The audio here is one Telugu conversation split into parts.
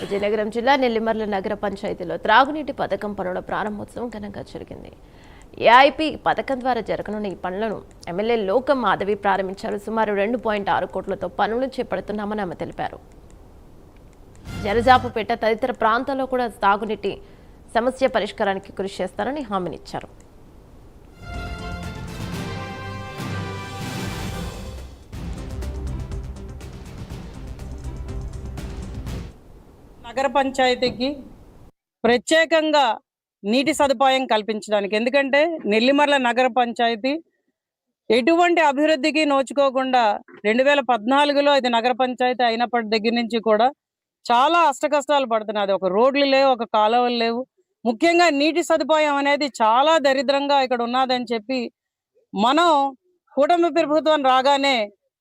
విజయనగరం జిల్లా నెల్లిమర్ల నగర పంచాయతీలో త్రాగునీటి పథకం పనుల ప్రారంభోత్సవం ఘనంగా జరిగింది. ఏఐపీ పథకం ద్వారా జరగనున్న ఈ పనులను ఎమ్మెల్యే లోకం మాధవి ప్రారంభించారు. సుమారు 2.6 కోట్లతో పనులు చేపడుతున్నామని ఆమె తెలిపారు. జలజాపుపేట తదితర ప్రాంతాల్లో కూడా తాగునీటి సమస్య పరిష్కారానికి కృషి చేస్తారని హామీనిచ్చారు. నగర పంచాయతీకి ప్రత్యేకంగా నీటి సదుపాయం కల్పించడానికి, ఎందుకంటే నెల్లిమర్ల నగర పంచాయతీ ఎటువంటి అభివృద్ధికి నోచుకోకుండా 2014లో ఇది నగర పంచాయతీ అయినప్పటి దగ్గర నుంచి కూడా చాలా అష్టకష్టాలు పడుతున్నది. ఒక రోడ్లు లేవు, ఒక కాలువలు లేవు. ముఖ్యంగా నీటి సదుపాయం అనేది చాలా దరిద్రంగా ఇక్కడ ఉన్నదని చెప్పి మనం కూటమి ప్రభుత్వం రాగానే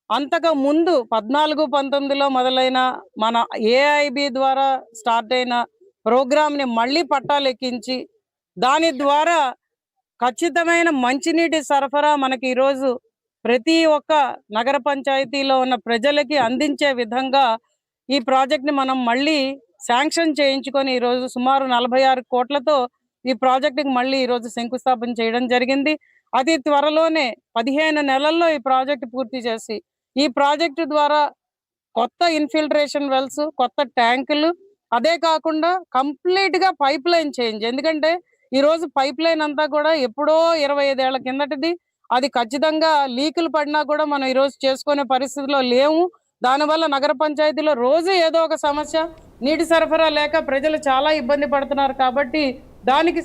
అంతకు ముందు 14-19లో మొదలైన మన ఏఐబి ద్వారా స్టార్ట్ అయిన ప్రోగ్రామ్ని మళ్ళీ పట్టాలెక్కించి దాని ద్వారా ఖచ్చితమైన మంచినీటి సరఫరా మనకి ఈరోజు ప్రతి ఒక్క నగర పంచాయతీలో ఉన్న ప్రజలకి అందించే విధంగా ఈ ప్రాజెక్ట్ని మనం మళ్ళీ శాంక్షన్ చేయించుకొని ఈరోజు సుమారు 46 కోట్లతో ఈ ప్రాజెక్టుకి మళ్ళీ ఈరోజు శంకుస్థాపన చేయడం జరిగింది. అతి త్వరలోనే 15 నెలల్లో ఈ ప్రాజెక్టు పూర్తి చేసి ఈ ప్రాజెక్టు ద్వారా కొత్త ఇన్ఫిల్ట్రేషన్ వెల్స్, కొత్త ట్యాంకులు, అదే కాకుండా కంప్లీట్ గా పైప్ లైన్ చేంజ్. ఎందుకంటే ఈ రోజు పైప్ లైన్ అంతా కూడా ఎప్పుడో 25 ఏళ్ల కిందటిది. అది ఖచ్చితంగా లీకులు పడినా కూడా మనం ఈ రోజు చేసుకునే పరిస్థితిలో లేవు. దానివల్ల నగర పంచాయతీలో రోజు ఏదో ఒక సమస్య, నీటి సరఫరా లేక ప్రజలు చాలా ఇబ్బంది పడుతున్నారు. కాబట్టి దానికి